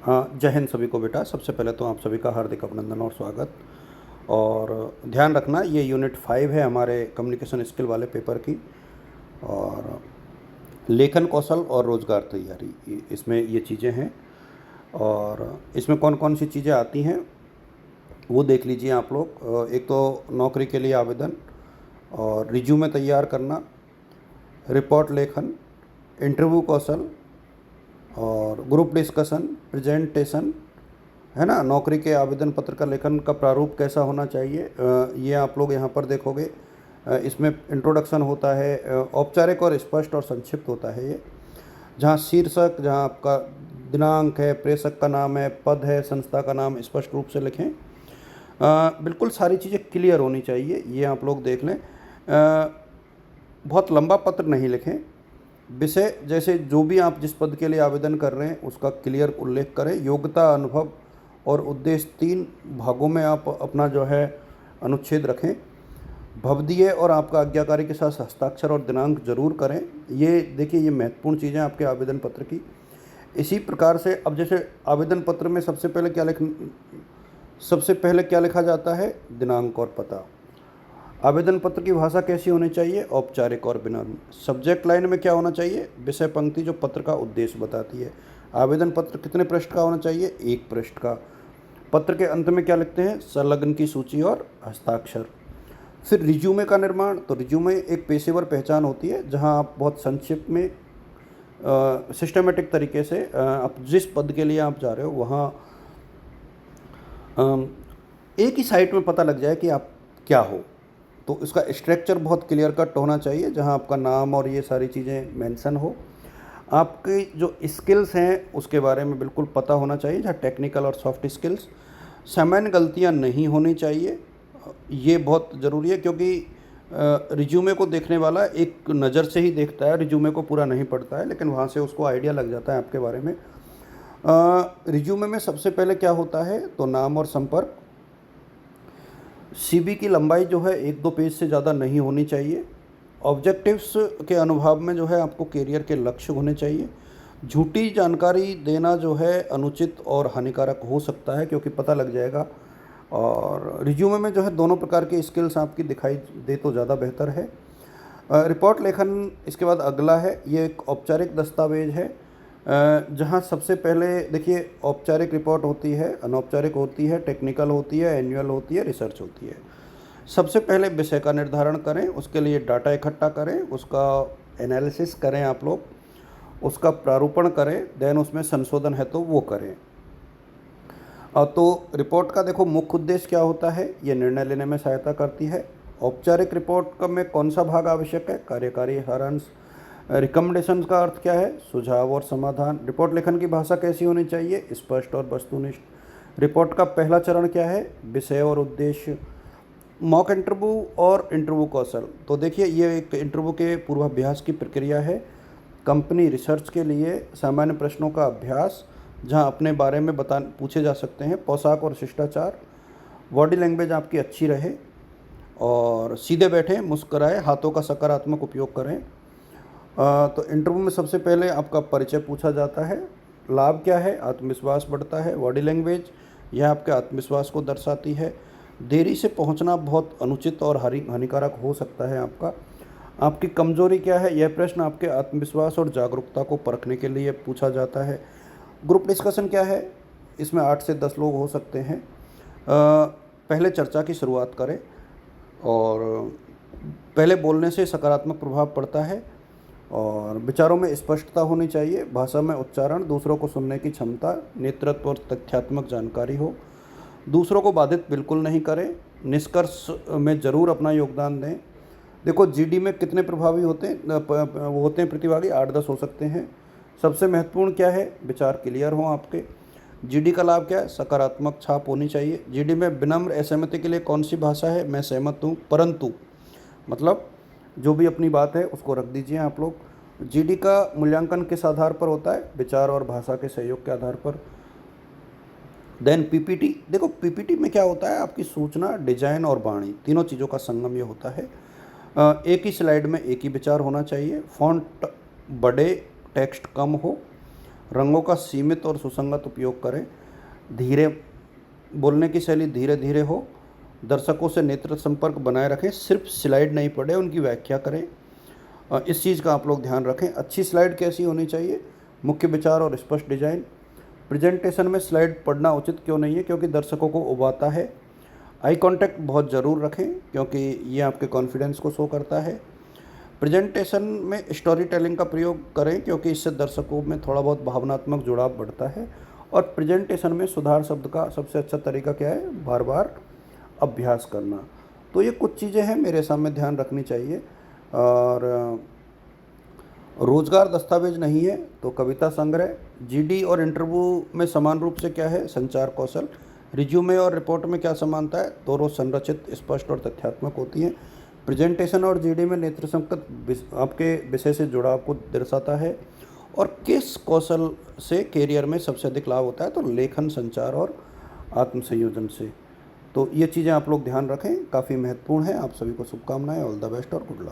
हाँ, जय हिंद सभी को बेटा। सबसे पहले तो आप सभी का हार्दिक अभिनंदन और स्वागत। और ध्यान रखना, ये यूनिट 5 है हमारे कम्युनिकेशन स्किल वाले पेपर की। और लेखन कौशल और रोज़गार तैयारी, इसमें ये चीज़ें हैं। और इसमें कौन कौन सी चीज़ें आती हैं वो देख लीजिए आप लोग। एक तो नौकरी के लिए आवेदन, और रिज्यूमे तैयार करना, रिपोर्ट लेखन, इंटरव्यू कौशल, और ग्रुप डिस्कशन, प्रेजेंटेशन, है ना। नौकरी के आवेदन पत्र का लेखन का प्रारूप कैसा होना चाहिए, ये आप लोग यहाँ पर देखोगे। इसमें इंट्रोडक्शन होता है, औपचारिक और स्पष्ट और संक्षिप्त होता है ये। जहाँ शीर्षक, जहाँ आपका दिनांक है, प्रेषक का नाम है, पद है, संस्था का नाम स्पष्ट रूप से लिखें। बिल्कुल सारी चीज़ें क्लियर होनी चाहिए, ये आप लोग देख लें। बहुत लंबा पत्र नहीं लिखें। विषय जैसे जो भी आप जिस पद के लिए आवेदन कर रहे हैं उसका क्लियर उल्लेख करें। योग्यता, अनुभव और उद्देश्य, 3 भागों में आप अपना जो है अनुच्छेद रखें। भवदीय और आपका आज्ञाकारी के साथ हस्ताक्षर और दिनांक जरूर करें। ये देखिए, ये महत्वपूर्ण चीज़ें आपके आवेदन पत्र की। इसी प्रकार से अब जैसे आवेदन पत्र में सबसे पहले क्या लिखा जाता है, दिनांक और पता। आवेदन पत्र की भाषा कैसी होनी चाहिए, औपचारिक और विनम्र। सब्जेक्ट लाइन में क्या होना चाहिए, विषय पंक्ति जो पत्र का उद्देश्य बताती है। आवेदन पत्र कितने पृष्ठ का होना चाहिए, 1 पृष्ठ का। पत्र के अंत में क्या लिखते हैं, संलग्न की सूची और हस्ताक्षर। फिर रिज्यूमे का निर्माण। तो रिज्यूमे एक पेशेवर पहचान होती है जहां आप बहुत संक्षिप्त में सिस्टमेटिक तरीके से आप जिस पद के लिए आप जा रहे हो वहाँ एक ही साइट में पता लग जाए कि आप क्या हो। तो इसका स्ट्रक्चर बहुत क्लियर कट होना चाहिए, जहां आपका नाम और ये सारी चीज़ें मेंशन हो। आपकी जो स्किल्स हैं उसके बारे में बिल्कुल पता होना चाहिए, जहाँ टेक्निकल और सॉफ्ट स्किल्स। सामान्य गलतियां नहीं होनी चाहिए, ये बहुत ज़रूरी है, क्योंकि रिज्यूमे को देखने वाला एक नज़र से ही देखता है, रिज्यूमे को पूरा नहीं पढ़ता है, लेकिन वहाँ से उसको आइडिया लग जाता है आपके बारे में। रिज्यूमे में सबसे पहले क्या होता है, तो नाम और संपर्क। सीवी की लंबाई जो है 1-2 पेज से ज़्यादा नहीं होनी चाहिए। ऑब्जेक्टिव्स के अनुभाव में जो है आपको करियर के लक्ष्य होने चाहिए। झूठी जानकारी देना जो है अनुचित और हानिकारक हो सकता है, क्योंकि पता लग जाएगा। और रिज्यूमे में जो है दोनों प्रकार की स्किल्स आपकी दिखाई दे तो ज़्यादा बेहतर है। रिपोर्ट लेखन इसके बाद अगला है, ये एक औपचारिक दस्तावेज है। जहाँ सबसे पहले देखिए, औपचारिक रिपोर्ट होती है, अनौपचारिक होती है, टेक्निकल होती है, एनुअल होती है, रिसर्च होती है। सबसे पहले विषय का निर्धारण करें, उसके लिए डाटा इकट्ठा करें, उसका एनालिसिस करें आप लोग, उसका प्रारूपण करें, देन उसमें संशोधन है तो वो करें। तो रिपोर्ट का देखो मुख्य उद्देश्य क्या होता है, ये निर्णय लेने में सहायता करती है। औपचारिक रिपोर्ट का में कौन सा भाग आवश्यक है, कार्यकारी सारांश। रिकमेंडेशन का अर्थ क्या है, सुझाव और समाधान। रिपोर्ट लेखन की भाषा कैसी होनी चाहिए, स्पष्ट और वस्तुनिष्ठ। रिपोर्ट का पहला चरण क्या है, विषय और उद्देश्य। मॉक इंटरव्यू और इंटरव्यू कौशल। तो देखिए, ये एक इंटरव्यू के पूर्वाभ्यास की प्रक्रिया है। कंपनी रिसर्च के लिए सामान्य प्रश्नों का अभ्यास, जहां अपने बारे में पूछे जा सकते हैं। पोशाक और शिष्टाचार। बॉडी लैंग्वेज आपकी अच्छी रहे और सीधे बैठें, मुस्कराएं, हाथों का सकारात्मक उपयोग करें। तो इंटरव्यू में सबसे पहले आपका परिचय पूछा जाता है। लाभ क्या है, आत्मविश्वास बढ़ता है। बॉडी लैंग्वेज, यह आपके आत्मविश्वास को दर्शाती है। देरी से पहुंचना बहुत अनुचित और हानिकारक हो सकता है आपका। आपकी कमजोरी क्या है, यह प्रश्न आपके आत्मविश्वास और जागरूकता को परखने के लिए पूछा जाता है। ग्रुप डिस्कशन क्या है, इसमें 8 से 10 लोग हो सकते हैं। पहले चर्चा की शुरुआत करें, और पहले बोलने से सकारात्मक प्रभाव पड़ता है। और विचारों में स्पष्टता होनी चाहिए, भाषा में उच्चारण, दूसरों को सुनने की क्षमता, नेतृत्व और तथ्यात्मक जानकारी हो। दूसरों को बाधित बिल्कुल नहीं करें, निष्कर्ष में ज़रूर अपना योगदान दें। देखो, जीडी में कितने प्रभावी होते हैं, वो होते हैं प्रतिभागी, 8-10 हो सकते हैं। सबसे महत्वपूर्ण क्या है, विचार क्लियर हों आपके। जीडी का लाभ क्या है, सकारात्मक छाप होनी चाहिए। जीडी में विनम्र असहमति के लिए कौन सी भाषा है, मैं सहमत हूँ परंतु, मतलब जो भी अपनी बात है उसको रख दीजिए आप लोग। जीडी का मूल्यांकन किस आधार पर होता है, विचार और भाषा के सहयोग के आधार पर। Then PPT. देखो, पीपीटी में क्या होता है, आपकी सूचना, डिजाइन और वाणी, तीनों चीज़ों का संगम ये होता है। एक ही स्लाइड में एक ही विचार होना चाहिए। फॉन्ट बड़े, टेक्स्ट कम हो। रंगों का सीमित और सुसंगत उपयोग करें। धीरे बोलने की शैली धीरे धीरे हो। दर्शकों से नेत्र संपर्क बनाए रखें, सिर्फ स्लाइड नहीं पढ़ें, उनकी व्याख्या करें। इस चीज़ का आप लोग ध्यान रखें। अच्छी स्लाइड कैसी होनी चाहिए? मुख्य विचार और स्पष्ट डिजाइन। प्रेजेंटेशन में स्लाइड पढ़ना उचित क्यों नहीं है? क्योंकि दर्शकों को उबाता है। आई कांटेक्ट बहुत ज़रूर रखें, क्योंकि ये आपके कॉन्फिडेंस को शो करता है। प्रेजेंटेशन में स्टोरी टेलिंग का प्रयोग करें, क्योंकि इससे दर्शकों में थोड़ा बहुत भावनात्मक जुड़ाव बढ़ता है। और प्रेजेंटेशन में सुधार शब्द का सबसे अच्छा तरीका क्या है? बार बार अभ्यास करना। तो ये कुछ चीज़ें हैं मेरे सामने ध्यान रखनी चाहिए। और रोजगार दस्तावेज नहीं है तो कविता संग्रह। जीडी और इंटरव्यू में समान रूप से क्या है? संचार कौशल। रिज्यूमे और रिपोर्ट में क्या समानता है? दोनों संरचित, स्पष्ट और तथ्यात्मक होती हैं। प्रेजेंटेशन और जीडी में नेत्र संपर्क आपके विषय से जुड़ाव को दर्शाता है। और किस कौशल से कैरियर में सबसे अधिक लाभ होता है? तो लेखन, संचार और आत्म संयोजन से। तो ये चीज़ें आप लोग ध्यान रखें, काफ़ी महत्वपूर्ण है। आप सभी को शुभकामनाएं। ऑल द बेस्ट और गुड लक।